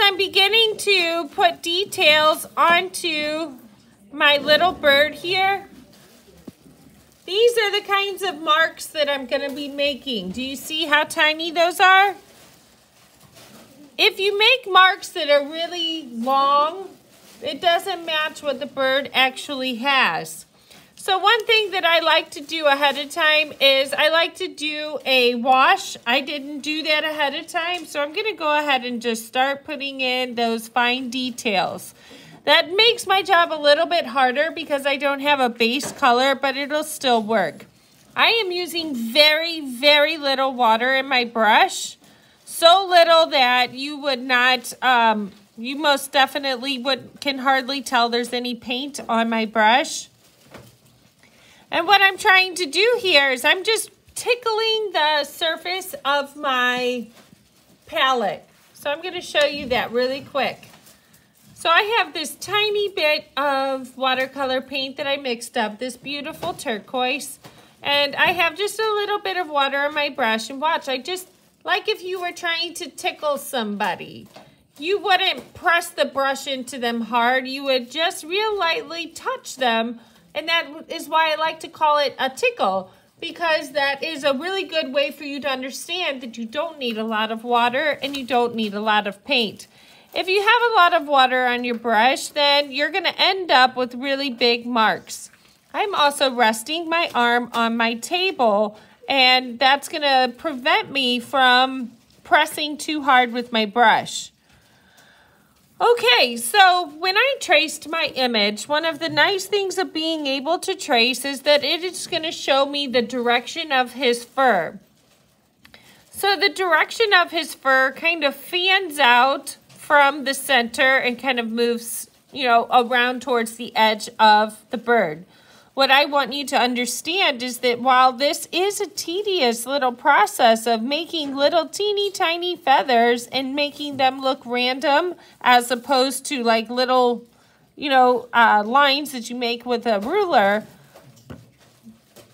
I'm beginning to put details onto my little bird here, these are the kinds of marks that I'm going to be making. Do you see how tiny those are? If you make marks that are really long, it doesn't match what the bird actually has. So one thing that I like to do ahead of time is I like to do a wash. I didn't do that ahead of time, so I'm going to go ahead and just start putting in those fine details. That makes my job a little bit harder because I don't have a base color, but it'll still work. I am using very, very little water in my brush. So little that you would not, you most definitely can hardly tell there's any paint on my brush. And what I'm trying to do here is I'm just tickling the surface of my palette. So I'm going to show you that really quick. So I have this tiny bit of watercolor paint that I mixed up, this beautiful turquoise. And I have just a little bit of water on my brush. And watch, I just, like if you were trying to tickle somebody, you wouldn't press the brush into them hard. You would just real lightly touch them. And that is why I like to call it a tickle, because that is a really good way for you to understand that you don't need a lot of water and you don't need a lot of paint. If you have a lot of water on your brush, then you're going to end up with really big marks. I'm also resting my arm on my table, and that's going to prevent me from pressing too hard with my brush. Okay, so when I traced my image, one of the nice things of being able to trace is that it is going to show me the direction of his fur. So the direction of his fur kind of fans out from the center and kind of moves, around towards the edge of the bird. What I want you to understand is that while this is a tedious little process of making little teeny tiny feathers and making them look random as opposed to like little, lines that you make with a ruler,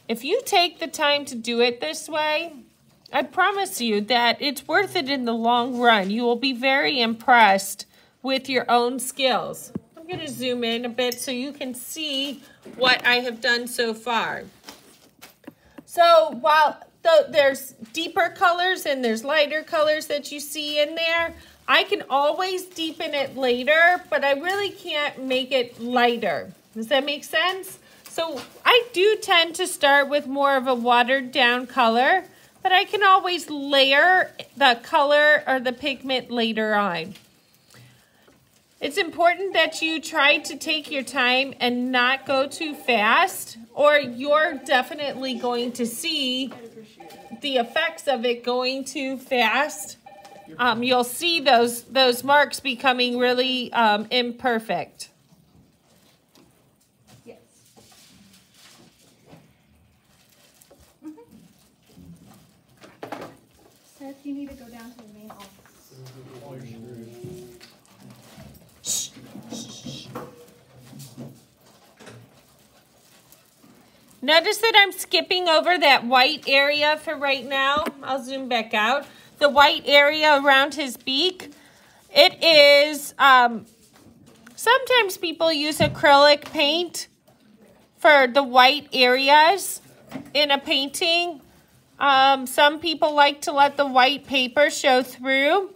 if you take the time to do it this way, I promise you that it's worth it in the long run. You will be very impressed with your own skills. I'm going to zoom in a bit so you can see what I have done so far. So while there's deeper colors and there's lighter colors that you see in there, I can always deepen it later, but I really can't make it lighter. Does that make sense? So I do tend to start with more of a watered down color, but I can always layer the color or the pigment later on. It's important that you try to take your time and not go too fast, or you're definitely going to see the effects of it going too fast. You'll see those marks becoming really imperfect. Yes. Seth, you need to go down to the main office. Notice that I'm skipping over that white area for right now. I'll zoom back out. The white area around his beak. It is, sometimes people use acrylic paint for the white areas in a painting. Some people like to let the white paper show through.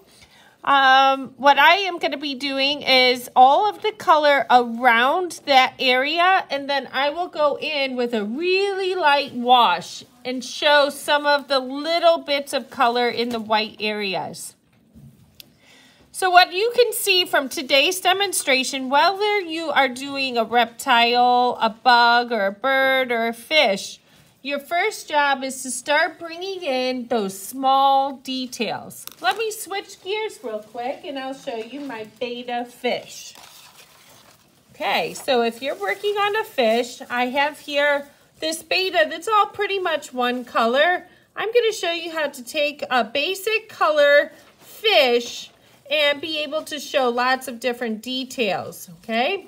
What I am going to be doing is all of the color around that area, and then I will go in with a really light wash and show some of the little bits of color in the white areas. So what you can see from today's demonstration, whether you are doing a reptile, a bug, or a bird, or a fish, your first job is to start bringing in those small details. Let me switch gears real quick and I'll show you my betta fish. Okay, so if you're working on a fish, I have here this betta that's all pretty much one color. I'm going to show you how to take a basic color fish and be able to show lots of different details, okay?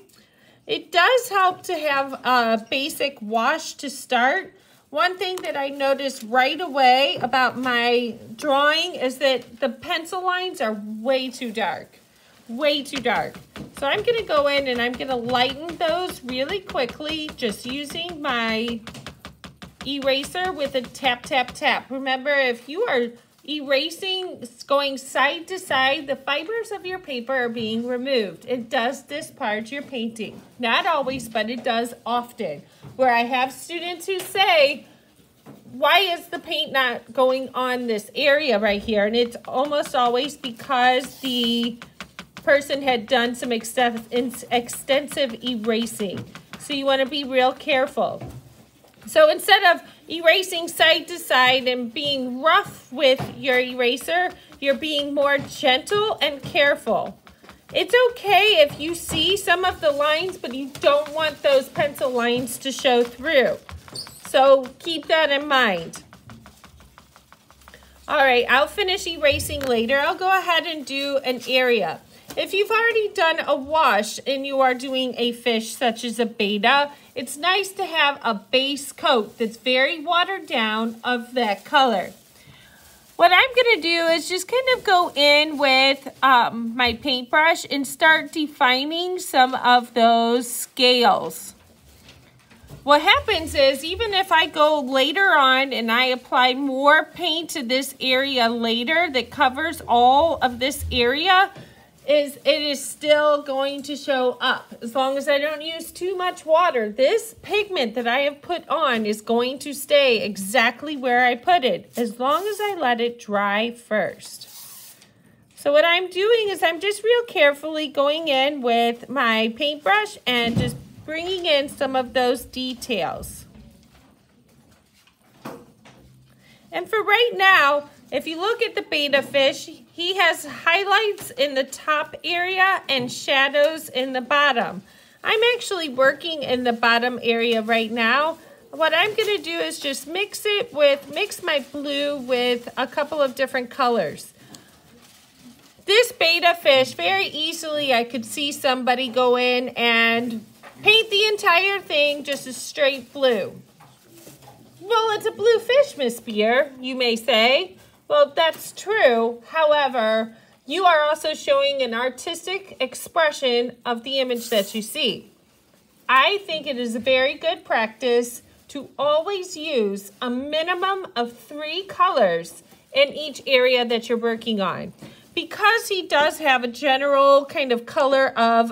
It does help to have a basic wash to start. One thing that I noticed right away about my drawing is that the pencil lines are way too dark. way too dark. So I'm gonna go in and I'm gonna lighten those really quickly, just using my eraser with a tap, tap, tap. Remember, if you are erasing, going side to side, the fibers of your paper are being removed. It does disparage your painting. Not always, but it does often. Where I have students who say, why is the paint not going on this area right here? And it's almost always because the person had done some extensive erasing. So you want to be real careful. So instead of erasing side to side and being rough with your eraser, you're being more gentle and careful. It's okay if you see some of the lines, but you don't want those pencil lines to show through. So keep that in mind. All right, I'll finish erasing later. I'll go ahead and do an area. If you've already done a wash and you are doing a fish such as a betta, it's nice to have a base coat that's very watered down of that color. What I'm gonna do is just kind of go in with my paintbrush and start defining some of those scales. What happens is, even if I go later on and I apply more paint to this area later that covers all of this area, it is still going to show up as long as I don't use too much water. This pigment that I have put on is going to stay exactly where I put it as long as I let it dry first. So what I'm doing is I'm just real carefully going in with my paintbrush and just bringing in some of those details. And for right now, if you look at the betta fish, he has highlights in the top area and shadows in the bottom. I'm actually working in the bottom area right now. What I'm gonna do is just mix my blue with a couple of different colors. This betta fish, very easily I could see somebody go in and paint the entire thing just a straight blue. Well, it's a blue fish, Miss Beer, you may say. Well, that's true. However, you are also showing an artistic expression of the image that you see. I think it is a very good practice to always use a minimum of 3 colors in each area that you're working on. Because he does have a general kind of color of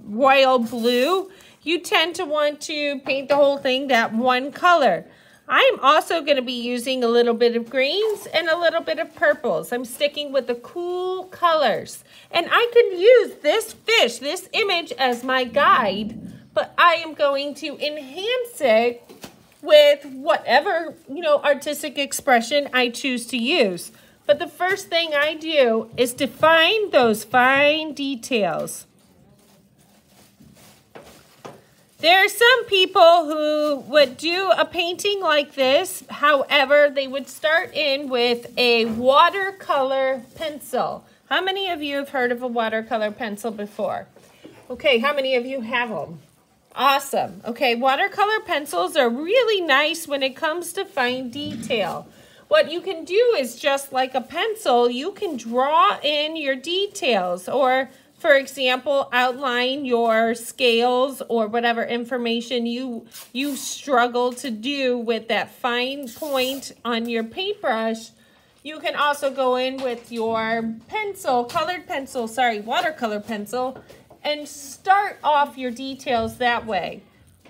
royal blue, you tend to want to paint the whole thing that one color. I'm also going to be using a little bit of greens and a little bit of purples. I'm sticking with the cool colors. And I can use this fish, this image as my guide, but I am going to enhance it with whatever, artistic expression I choose to use. But the first thing I do is define those fine details. There are some people who would do a painting like this. However, they would start in with a watercolor pencil. How many of you have heard of a watercolor pencil before? Okay, how many of you have them? Awesome. Okay, watercolor pencils are really nice when it comes to fine detail. What you can do is, just like a pencil, you can draw in your details, or for example, outline your scales or whatever information you struggle to do with that fine point on your paintbrush. You can also go in with your watercolor pencil, and start off your details that way.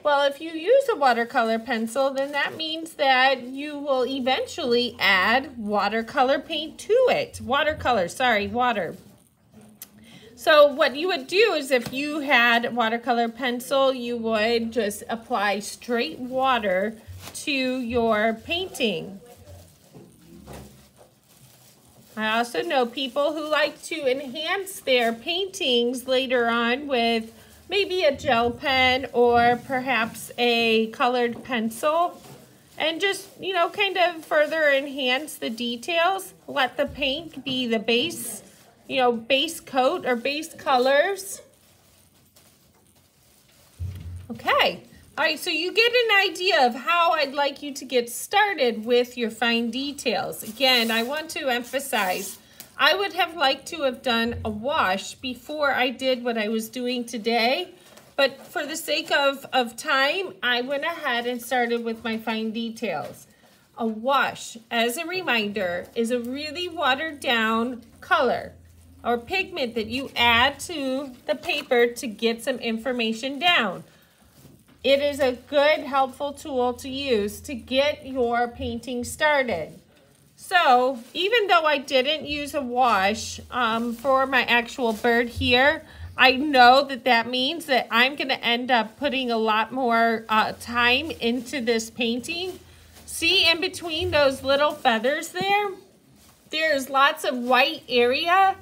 Well, if you use a watercolor pencil, then that means that you will eventually add watercolor paint to it. Water. So what you would do is, if you had a watercolor pencil, you would just apply straight water to your painting. I also know people who like to enhance their paintings later on with maybe a gel pen or perhaps a colored pencil, and just, kind of further enhance the details. Let the paint be the base, base coat or base colors. Okay. All right, so you get an idea of how I'd like you to get started with your fine details. Again, I want to emphasize, I would have liked to have done a wash before I did what I was doing today, but for the sake of time, I went ahead and started with my fine details. A wash, as a reminder, is a really watered down color or pigment that you add to the paper to get some information down. It is a good, helpful tool to use to get your painting started. So even though I didn't use a wash for my actual bird here, I know that that means that I'm going to end up putting a lot more time into this painting. See, in between those little feathers there's lots of white area.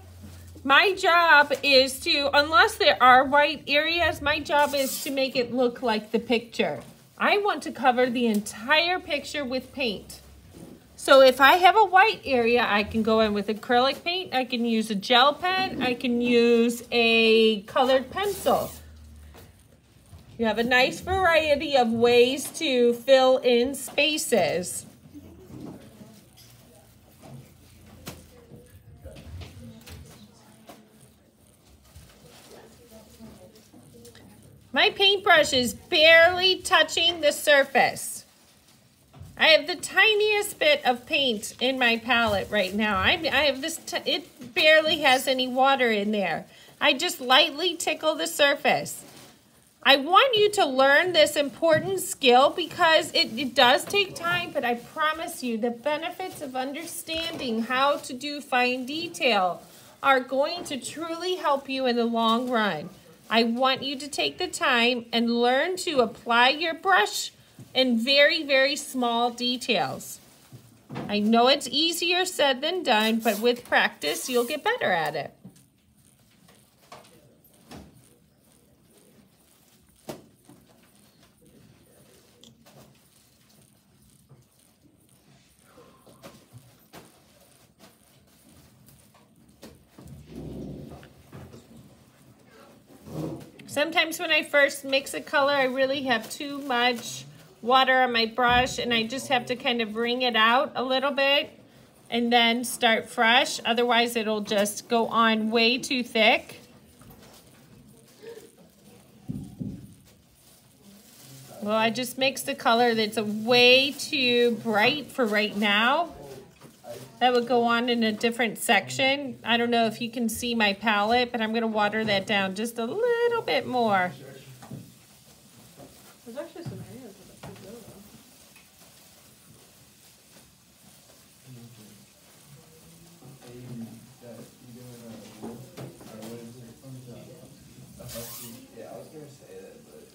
My job is to, unless there are white areas, my job is to make it look like the picture. I want to cover the entire picture with paint. So if I have a white area, I can go in with acrylic paint, I can use a gel pen, I can use a colored pencil. You have a nice variety of ways to fill in spaces. My paintbrush is barely touching the surface. I have the tiniest bit of paint in my palette right now. I have this, it barely has any water in there. I just lightly tickle the surface. I want you to learn this important skill because it does take time, but I promise you the benefits of understanding how to do fine detail are going to truly help you in the long run. I want you to take the time and learn to apply your brush in very, very small details. I know it's easier said than done, but with practice, you'll get better at it. Sometimes when I first mix a color, I really have too much water on my brush and I just have to kind of wring it out a little bit and then start fresh. Otherwise, it'll just go on way too thick. Well, I just mixed a color that's way too bright for right now. That would go on in a different section. I don't know if you can see my palette, but I'm going to water that down just a little bit more. There's actually some areas that could go though. Yeah, I was gonna say that, but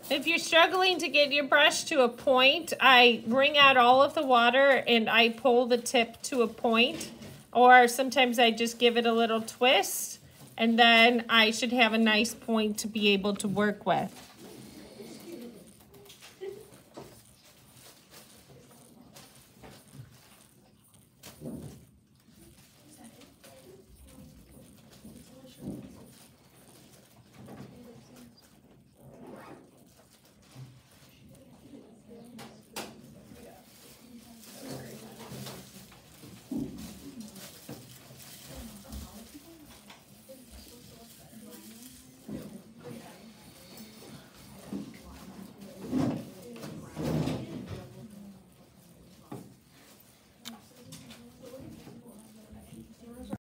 If you're struggling to get your brush to a point, I wring out all of the water and I pull the tip to a point, or sometimes I just give it a little twist, and then I should have a nice point to be able to work with.